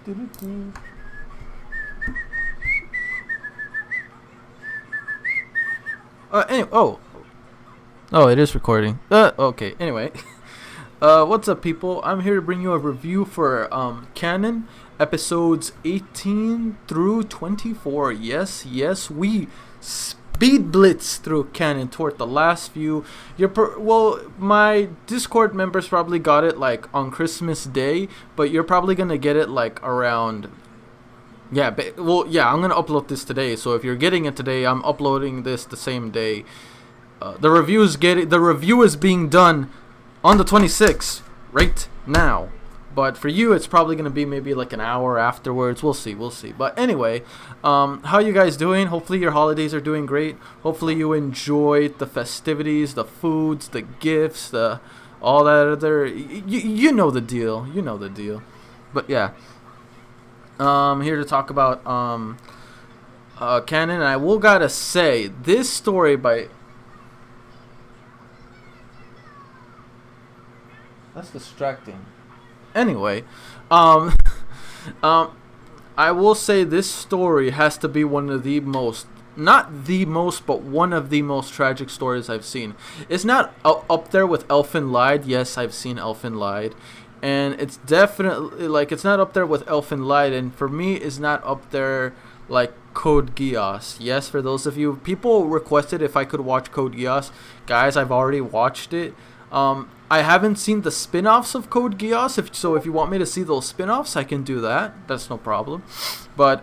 Anyway, it is recording. Okay. Anyway, what's up, people? I'm here to bring you a review for Kanon episodes 18 through 24. Yes, we speed blitz through Kanon toward the last few. My Discord members probably got it like on Christmas Day, but you're probably gonna get it like around. I'm gonna upload this today. So if you're getting it today, I'm uploading this the same day. The review is being done on the 26th right now. But for you, it's probably gonna be maybe like an hour afterwards. We'll see. But anyway, how you guys doing? Hopefully your holidays are doing great. Hopefully you enjoyed the festivities, the foods, the gifts, all that other. You know the deal. But yeah. Here to talk about Kanon, and I will gotta say this story by. That's distracting. Anyway, I will say this story has to be one of the most, not the most, but one of the most tragic stories I've seen. It's not up there with Elfen Lied. Yes, I've seen Elfen Lied. And it's definitely, like, it's not up there with Elfen Lied. And for me, it's not up there like Code Geass. Yes, for those of you, people requested if I could watch Code Geass. Guys, I've already watched it. I haven't seen the spin-offs of Code Geass. If you want me to see those spin-offs, I can do that. That's no problem. But,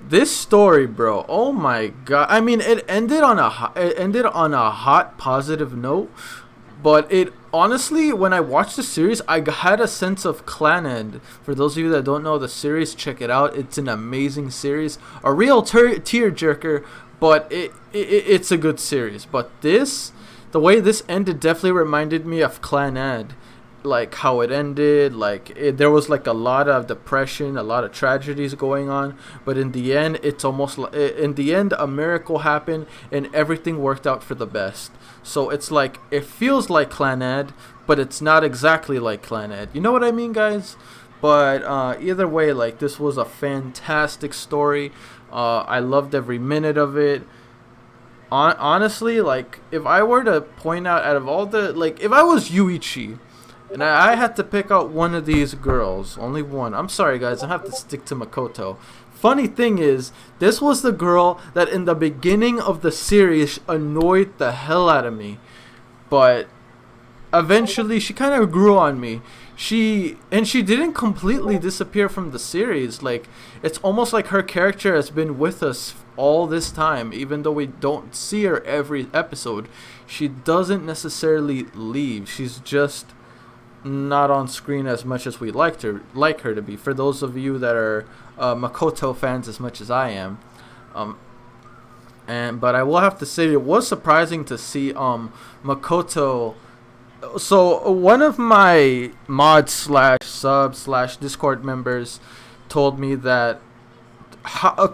this story, bro, oh my god. I mean, it ended on a hot, positive note. But it honestly, when I watched the series, I had a sense of Kanon. For those of you that don't know the series, check it out. It's an amazing series, a real tearjerker. But it's a good series. But the way this ended, definitely reminded me of Kanon, like how it ended. There was like a lot of depression, a lot of tragedies going on. But in the end, it's almost like a miracle happened and everything worked out for the best. So it's like, it feels like Kanon, but it's not exactly like Kanon. You know what I mean, guys? But either way, like, this was a fantastic story. I loved every minute of it. Honestly, like, if I were to point out of all the, like, if I was Yuichi and I had to pick out one of these girls, only one. I'm sorry, guys, I have to stick to Makoto. Funny thing is, this was the girl that in the beginning of the series annoyed the hell out of me. But eventually she kind of grew on me. She didn't completely disappear from the series. Like, it's almost like her character has been with us all this time, even though we don't see her every episode. She doesn't necessarily leave. She's just not on screen as much as we'd like her to be. For those of you that are Makoto fans as much as I am, but I will have to say it was surprising to see Makoto. So one of my mod /sub/ Discord members told me that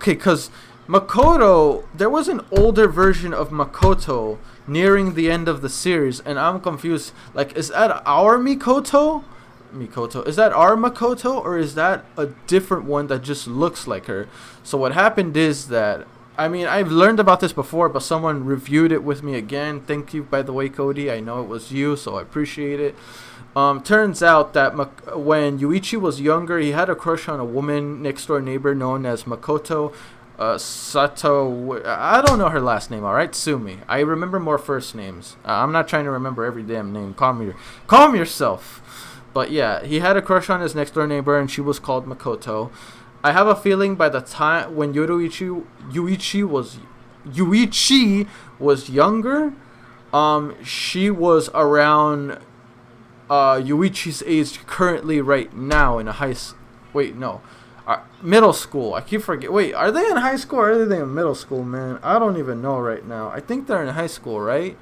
because Makoto, there was an older version of Makoto nearing the end of the series, and I'm confused. Like, is that our Mikoto? Is that our Makoto, or is that a different one that just looks like her? So what happened is that, I mean, I've learned about this before, but someone reviewed it with me again. Thank you, by the way, Cody. I know it was you, so I appreciate it. Turns out that when Yuichi was younger, he had a crush on a woman next door neighbor known as Makoto Sato. I don't know her last name. All right, sue me. I remember more first names. I'm not trying to remember every damn name. Calm yourself. But yeah, he had a crush on his next door neighbor, and she was called Makoto. I have a feeling by the time when Yuichi was younger, she was around Yuichi's age currently right now in middle school. I keep forgetting. Wait, are they in high school or are they in middle school, man? I don't even know right now. I think they're in high school, right?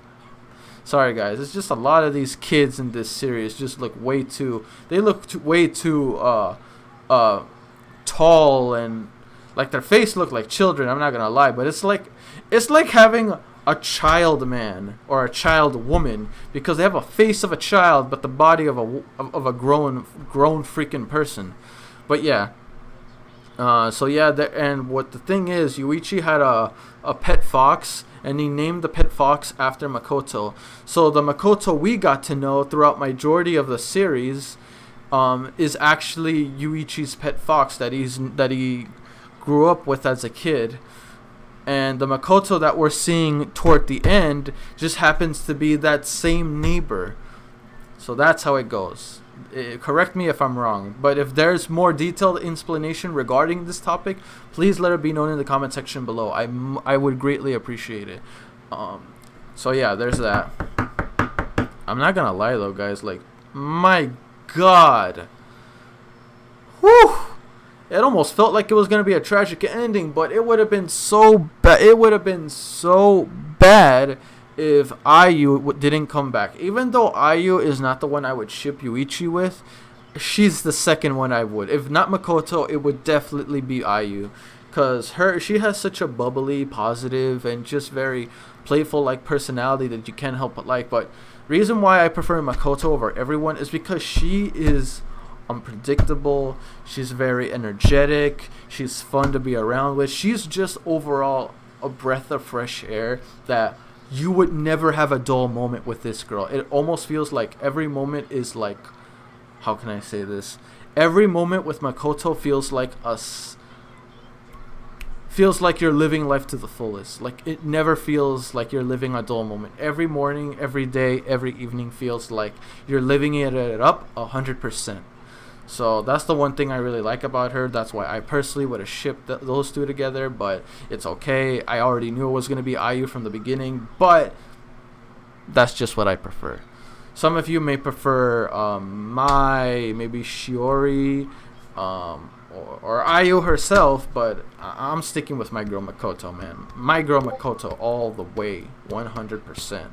Sorry, guys. It's just a lot of these kids in this series just look way too. They look way too tall, and like their face look like children. I'm not gonna lie, but it's like having a child man or a child woman, because they have a face of a child but the body of a grown freaking person. But yeah, so yeah, and what the thing is, Yuichi had a pet fox, and he named the pet fox after Makoto. So the Makoto we got to know throughout majority of the series is actually Yuichi's pet fox that he grew up with as a kid. And the Makoto that we're seeing toward the end just happens to be that same neighbor. So that's how it goes. Correct me if I'm wrong, but if there's more detailed explanation regarding this topic, please let it be known in the comment section below. I would greatly appreciate it. So yeah, there's that. I'm not gonna lie though, guys. Like, my God. Whew. It almost felt like it was gonna be a tragic ending, but it would have been so bad. It would have been so bad if Ayu didn't come back. Even though Ayu is not the one I would ship Yuichi with, she's the second one I would. If not Makoto, it would definitely be Ayu, cause she has such a bubbly, positive, and just very playful like personality that you can't help but like. But reason why I prefer Makoto over everyone is because she is unpredictable. She's very energetic. She's fun to be around with. She's just overall a breath of fresh air that you would never have a dull moment with this girl. It almost feels like every moment is like, how can I say this? Every moment with Makoto feels like feels like you're living life to the fullest. Like, it never feels like you're living a dull moment. Every morning, every day, every evening feels like you're living it up 100%. So that's the one thing I really like about her. That's why I personally would have shipped those two together, but it's okay. I already knew it was going to be Ayu from the beginning, but that's just what I prefer. Some of you may prefer maybe Shiori, or Ayu herself, but I'm sticking with my girl Makoto, man. My girl Makoto all the way, 100%.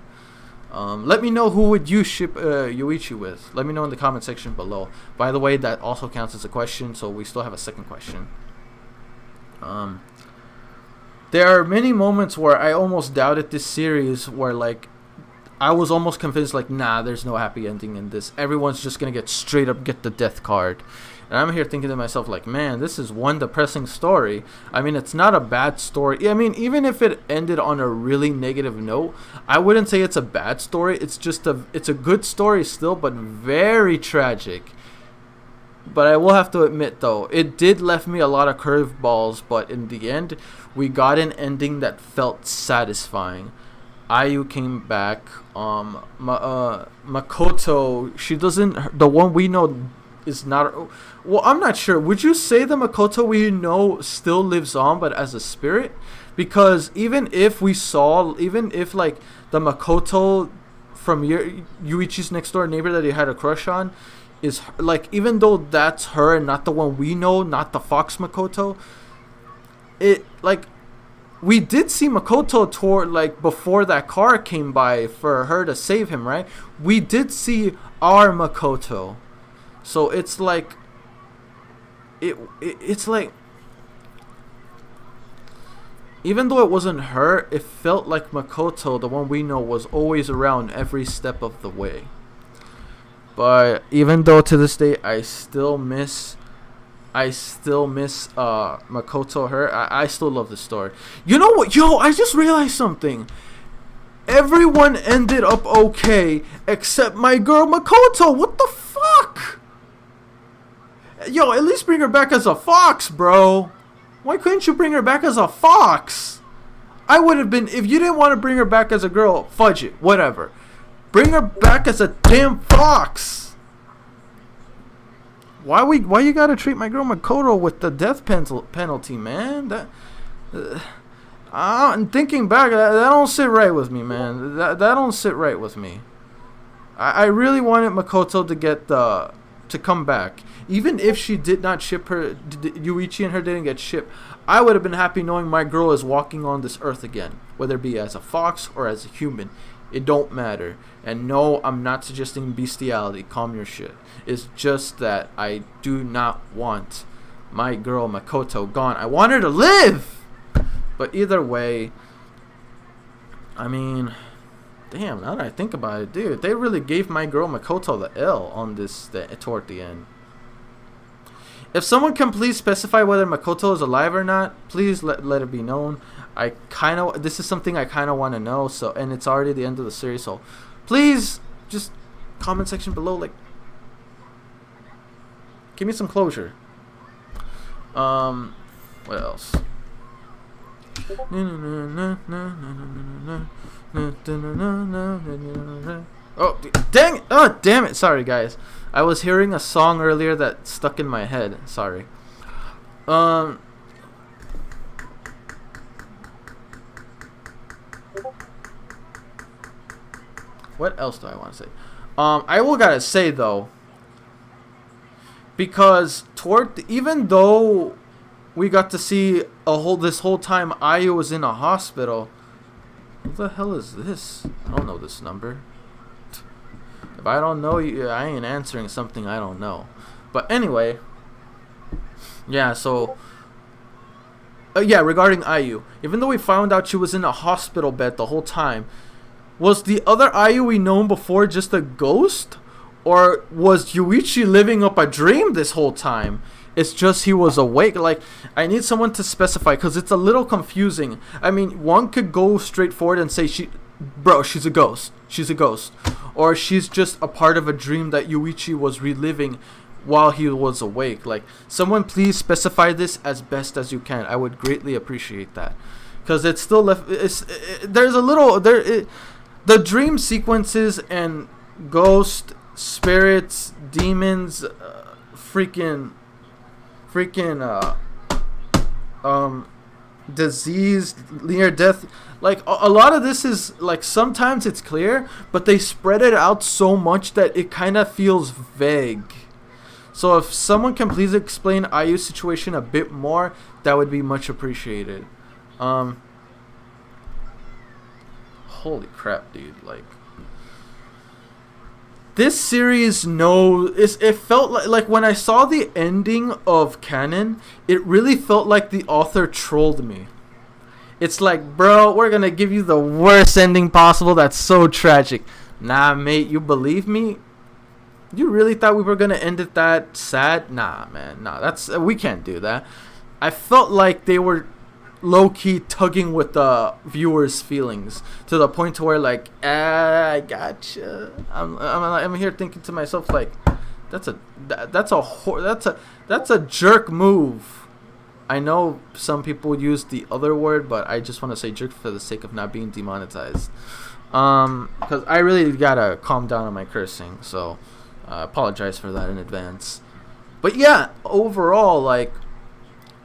Let me know who would you ship Yuichi with. Let me know in the comment section below. By the way, that also counts as a question, so we still have a second question. There are many moments where I almost doubted this series, where like I was almost convinced like, nah, there's no happy ending in this. Everyone's just gonna get the death card. And I'm here thinking to myself, like, man, this is one depressing story. I mean, it's not a bad story. I mean, even if it ended on a really negative note, I wouldn't say it's a bad story. It's just it's a good story still, but very tragic. But I will have to admit, though, it did left me a lot of curveballs. But in the end, we got an ending that felt satisfying. Ayu came back. Makoto, she doesn't. The one we know is not. Well, I'm not sure. Would you say the Makoto we know still lives on, but as a spirit? Because even if like the Makoto from Yuichi's next door neighbor that he had a crush on is like, even though that's her and not the one we know, not the Fox Makoto, it like, we did see Makoto toward like before that car came by for her to save him, right? We did see our Makoto. So it's like it's like, even though it wasn't her, it felt like Makoto, the one we know, was always around every step of the way. But even though to this day I still miss Makoto, her, I still love the story. You know what? Yo, I just realized something. Everyone ended up okay except my girl Makoto. What the fuck? Yo, at least bring her back as a fox, bro. Why couldn't you bring her back as a fox? I would have been, if you didn't want to bring her back as a girl, fudge it, whatever. Bring her back as a damn fox. Why you gotta treat my girl Makoto with the death penalty, man? I'm thinking back, that don't sit right with me, man. That don't sit right with me. I really wanted Makoto to come back. Even if she did not ship her, Yuichi and her didn't get shipped, I would have been happy knowing my girl is walking on this earth again, whether it be as a fox or as a human. It don't matter. And no, I'm not suggesting bestiality. Calm your shit. It's just that I do not want my girl Makoto gone. I want her to live. But either way, I mean, damn, now that I think about it, dude, they really gave my girl Makoto the L on this toward the end. If someone can please specify whether Makoto is alive or not, please let it be known. This is something I kind of want to know. So, and it's already the end of the series, so please just comment section below, like, give me some closure. What else? Oh, dang it! Oh, damn it! Sorry, guys. I was hearing a song earlier that stuck in my head. Sorry. What else do I want to say? I will gotta say though, because even though we got to see this whole time Ayu was in a hospital. What the hell is this? I don't know this number. If I don't know you, I ain't answering something I don't know. But anyway, yeah. So, yeah. Regarding Ayu, even though we found out she was in a hospital bed the whole time, was the other Ayu we known before just a ghost, or was Yuichi living up a dream this whole time? It's just he was awake. Like, I need someone to specify because it's a little confusing. I mean, one could go straight forward and say she's a ghost. She's a ghost. Or she's just a part of a dream that Yuichi was reliving while he was awake. Like, someone please specify this as best as you can. I would greatly appreciate that. Because it's still left. There's a little. The dream sequences and ghost, spirits, demons, disease, near death, like a lot of this is like sometimes it's clear, but they spread it out so much that it kind of feels vague. So if someone can please explain Ayu's situation a bit more, that would be much appreciated. Holy crap, dude, like this series it felt like when I saw the ending of Kanon, it really felt like the author trolled me. It's like, bro, we're gonna give you the worst ending possible that's so tragic. Nah, mate, you believe me? You really thought we were gonna end it that sad? Nah, man, nah, we can't do that. I felt like they were low-key tugging with the viewers' feelings to the point to where, like, I gotcha. I'm here thinking to myself, like, that's a jerk move. I know some people use the other word, but I just want to say jerk for the sake of not being demonetized. Because I really gotta calm down on my cursing, so I apologize for that in advance. But yeah, overall, like,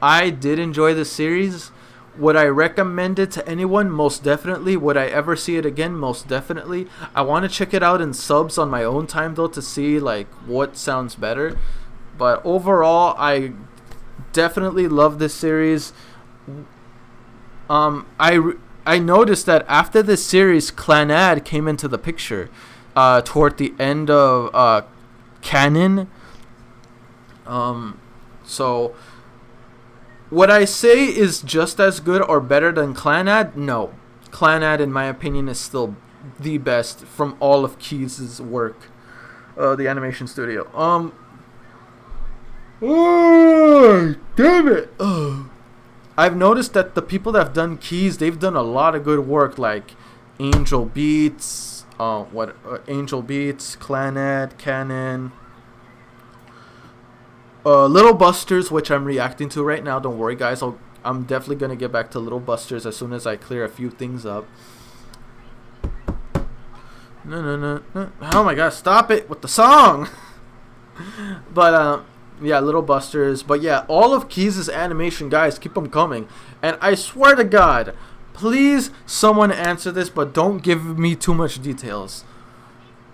I did enjoy the series. Would I recommend it to anyone? Most definitely. Would I ever see it again? Most definitely. I want to check it out in subs on my own time though to see like what sounds better. But overall, I definitely love this series. I noticed that after this series, Clannad came into the picture toward the end of Kanon. So would I say is just as good or better than Clannad? No. Clannad, in my opinion, is still the best from all of Keyes' work. The animation studio. Oh, damn it. I've noticed that the people that have done Keyes, they've done a lot of good work, like Angel Beats, Angel Beats, Clannad, Kanon. Little Busters, which I'm reacting to right now. Don't worry, guys. I'm definitely going to get back to Little Busters as soon as I clear a few things up. No. Oh my god, stop it with the song! But, yeah, Little Busters. But yeah, all of Keyes' animation, guys, keep them coming. And I swear to God, please someone answer this, but don't give me too much details.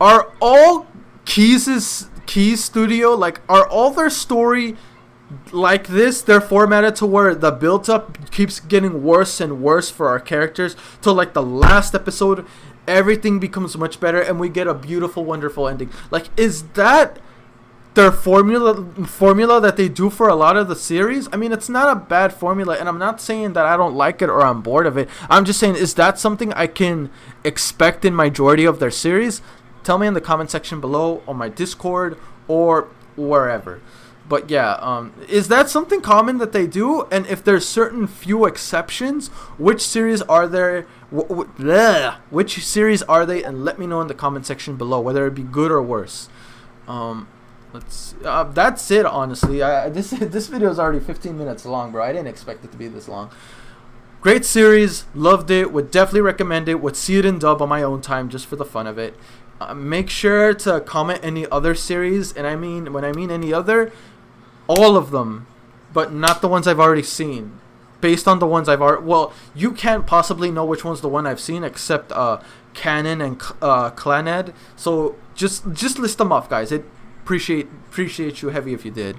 Are all Keyes studio, like, are all their story like this? They're formatted to where the build up keeps getting worse and worse for our characters till like the last episode everything becomes much better and we get a beautiful, wonderful ending. Like, is that their formula that they do for a lot of the series, I mean, it's not a bad formula, and I'm not saying that I don't like it or I'm bored of it. I'm just saying, is that something I can expect in majority of their series? Tell me in the comment section below, on my Discord, or wherever. But yeah, is that something common that they do? And if there's certain few exceptions, which series are there? Which series are they? And let me know in the comment section below, whether it be good or worse. That's it, honestly. This video is already 15 minutes long, bro. I didn't expect it to be this long. Great series, loved it, would definitely recommend it, would see it in dub on my own time just for the fun of it. Make sure to comment any other series, and when I mean any other, all of them, but not the ones I've already seen. Based on the ones I've already, well, you can't possibly know which one's the one I've seen except Kanon and Claned. So just list them off, guys. It appreciate you heavy if you did.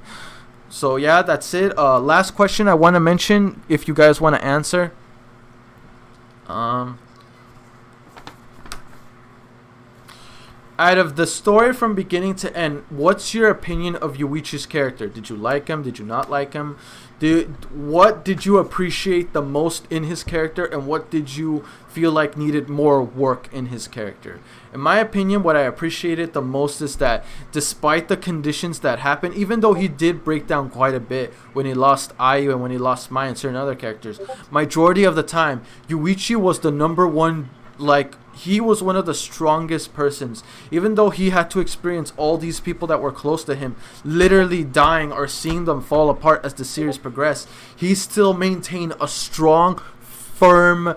So yeah, that's it. Last question I want to mention, if you guys want to answer. Out of the story from beginning to end, what's your opinion of Yuichi's character? Did you like him? Did you not like him? What did you appreciate the most in his character, and what did you feel like needed more work in his character? In my opinion, what I appreciated the most is that despite the conditions that happened, even though he did break down quite a bit when he lost Ayu and when he lost Mai and certain other characters, majority of the time, Yuichi was the number one, like, he was one of the strongest persons. Even though he had to experience all these people that were close to him literally dying or seeing them fall apart as the series progressed, he still maintained a strong, firm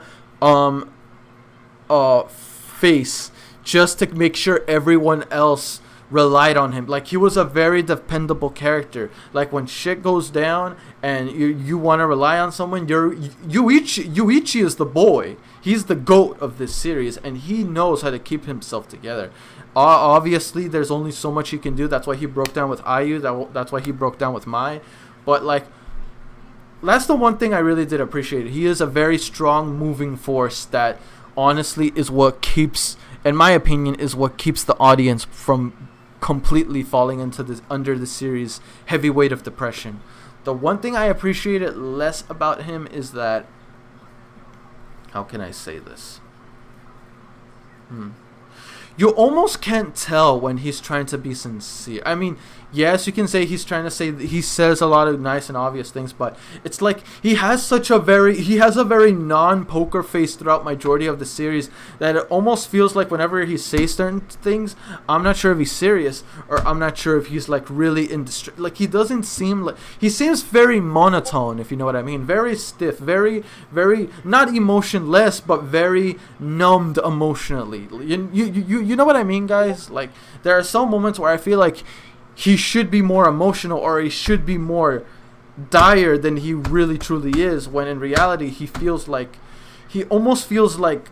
face just to make sure everyone else relied on him. Like, he was a very dependable character. Like, when shit goes down and you want to rely on someone, Yuichi is the boy. He's the GOAT of this series, and he knows how to keep himself together. Obviously, there's only so much he can do. That's why he broke down with Ayu. That's why he broke down with Mai. But, like, that's the one thing I really did appreciate. He is a very strong moving force that honestly is what keeps, in my opinion, is what keeps the audience from completely falling into this, under the series' heavy weight of depression. The one thing I appreciated less about him is that, how can I say this? You almost can't tell when he's trying to be sincere. I mean, yes, you can say he's trying to say, he says a lot of nice and obvious things, but it's like he has a very non-poker face throughout majority of the series that it almost feels like whenever he says certain things, I'm not sure if he's serious or I'm not sure if he's like really in distress. Like, he doesn't seem like, he seems very monotone, if you know what I mean. Very stiff, very not emotionless, but very numbed emotionally. You know what I mean, guys? Like, there are some moments where I feel like he should be more emotional, or he should be more dire than he really truly is, when in reality he almost feels like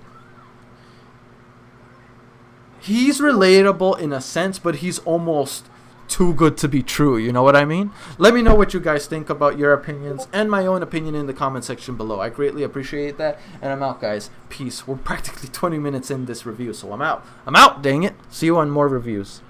he's relatable in a sense, but he's almost too good to be true. You know what I mean? Let me know what you guys think about your opinions and my own opinion in the comment section below. I greatly appreciate that, and I'm out, guys. Peace. We're practically 20 minutes in this review, so I'm out, dang it. See you on more reviews.